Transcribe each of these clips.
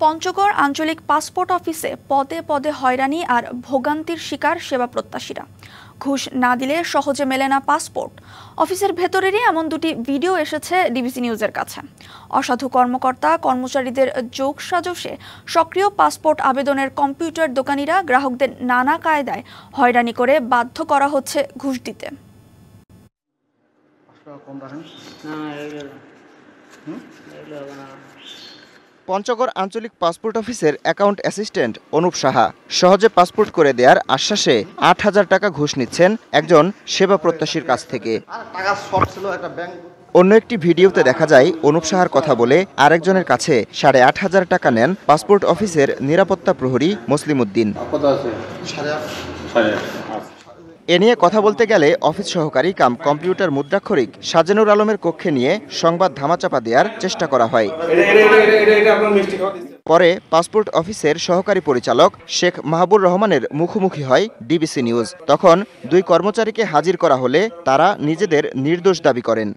পঞ্চগড় আঞ্চলিক পাসপোর্ট অফিসে পদে পদে হয়রানি আর ভোগান্তির শিকার সেবা প্রত্যাশীরা। ঘুষ না দিলে সহজে মেলে না পাসপোর্ট। অফিসের ভেতরেরই এমন দুটি ভিডিও এসেছে ডিবিসি নিউজের কাছে। অসাধু কর্মকর্তা কর্মচারীদের যোগসাজশে সক্রিয় পাসপোর্ট আবেদনের কম্পিউটার দোকানিরা গ্রাহকদের নানা কায়দায় হয়রানি করে বাধ্য করা হচ্ছে ঘুষ দিতে। পঞ্চগড় আঞ্চলিক পাসপোর্ট অফিসের অ্যাকাউন্ট অ্যাসিস্ট্যান্ট অনুপ সাহা সহজে পাসপোর্ট করে দেওয়ার আশ্বাসে ৮,০০০ টাকা ঘুষ নিচ্ছেন একজন সেবা প্রত্যাশীর কাছ থেকে। অন্য একটি ভিডিওতে দেখা যায় অনুপ সাহার কথা বলে আরেকজনের কাছে ৮,৫০০ টাকা নেন পাসপোর্ট অফিসের নিরাপত্তা প্রহরী মুসলিম উদ্দিন। এ নিয়ে কথা বলতে গেলে অফিস সহকারী কাম কম্পিউটার মুদ্রাক্ষরিক সাজেনুর আলমের কক্ষে নিয়ে সংবাদ ধামাচাপা দেওয়ার চেষ্টা করা হয়। পরে পাসপোর্ট অফিসের সহকারী পরিচালক শেখ মাহবুর রহমানের মুখোমুখি হয় ডিবিসি নিউজ। তখন দুই কর্মচারীকে হাজির করা হলে তারা নিজেদের নির্দোষ দাবি করেন।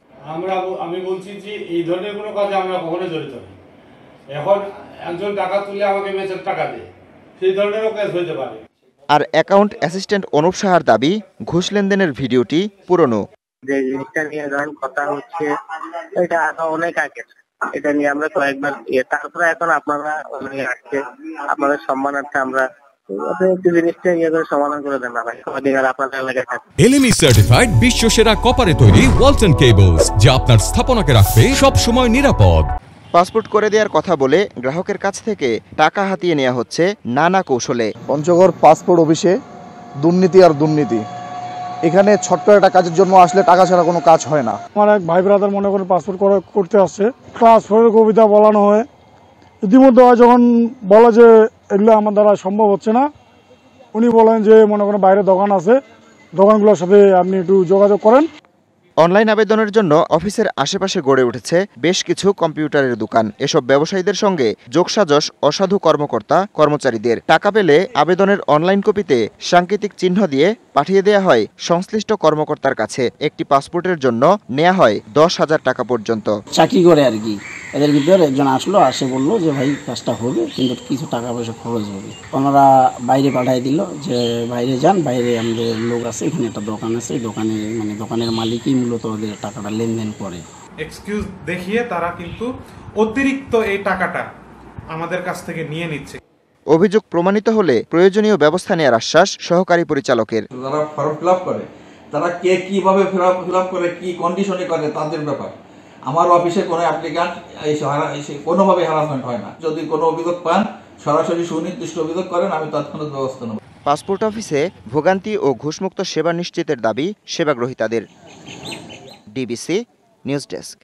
আমি বলছি যে এই ধরনের কোনো কাজে আমরা কখনো জড়িত নই। এখন একজন টাকা তুলে আমাকে মেসেজ টাকা দেয়, সেই ধরনেরও কেস হতে পারে। আর অ্যাকাউন্ট অ্যাসিস্ট্যান্ট অনুপ সাহার দাবি ঘুষ লেনদেনের ভিডিওটি পুরনো। যে জিনিসটা নিয়ে যখন কথা হচ্ছে এটা অনেক আগে, এটা নিয়ে আমরা কয়েকবার তারপরে এখন আপনারা আসছে আপনাদের সম্মানার্থে আমরা এলএমই সার্টিফাইড বিশ্বসেরা কপারে তৈরি ওয়ালটন কেবলস, যা আপনার স্থাপনাকে রাখবে সব সময় নিরাপদ। পাসপোর্ট করে দেওয়ার কথা বলে গ্রাহকের কাছ থেকে টাকা হাতিয়ে নেওয়া হচ্ছে নানা কৌশলে। পঞ্চগড় পাসপোর্ট অফিসে দুর্নীতি আর দুর্নীতি। এখানে ছোট্ট একটা কাজের জন্য আসলে টাকা ছাড়া কোনো কাজ হয় না। আমার এক ভাই ব্রাদার মনে করে পাসপোর্ট করতে আসছে, ক্লাস 4 কবিতা বলানো হয়। ইতিমধ্যে যখন বলা যে এগুলো আমার দ্বারা সম্ভব হচ্ছে না, উনি বলেন যে মনে করেন বাইরে দোকান আছে, দোকানগুলোর সাথে আপনি একটু যোগাযোগ করেন। অনলাইন আবেদনের জন্য অফিসের আশেপাশে গড়ে উঠেছে বেশ কিছু কম্পিউটারের দোকান। এসব ব্যবসায়ীদের সঙ্গে যোগসাজশ অসাধু কর্মকর্তা কর্মচারীদের। টাকা পেলে আবেদনের অনলাইন কপিতে সাংকেতিক চিহ্ন দিয়ে পাঠিয়ে দেওয়া হয় সংশ্লিষ্ট কর্মকর্তার কাছে। একটি পাসপোর্টের জন্য নেওয়া হয় 10,000 টাকা পর্যন্ত। চাকরি করে আর কি, এদের ভিতরে একজন আসলো, আসে বললো যে ভাই কাজটা হবে কিন্তু কিছু টাকা পয়সা খরচ হবে। ওনারা বাইরে পাঠিয়ে দিল যে বাইরে যান, বাইরে আমাদের লোক আছে, এখানে একটা দোকান আছে, দোকানে মানে দোকানের মালিকই মূলত ওদের টাকাটা লেনদেন করে। এক্সকিউজ দেখিয়ে তারা কিন্তু অতিরিক্ত এই টাকাটা আমাদের কাছ থেকে নিয়ে নিচ্ছে। অভিযোগ প্রমাণিত হলে প্রয়োজনীয় ব্যবস্থা নেওয়ার আশ্বাস সহকারী পরিচালকের। যারা ফর্ম ফিল আপ করে তারা কে কিভাবে ফিল আপ করে, কি কন্ডিশনে করে তাদের ব্যাপার। আমার অফিসে কোনো অ্যাপ্লিক্যান্ট কোনোভাবে হ্যারাসমেন্ট হয় না। যদি কোনো অভিযোগ পান সরাসরি সুনির্দিষ্ট অভিযোগ করেন, আমি তৎক্ষণাৎ ব্যবস্থা নেব। পাসপোর্ট অফিসে ভোগান্তি ও ঘুষমুক্ত সেবা নিশ্চিতের দাবি সেবাগ্রহীতাদের। DBC news desk.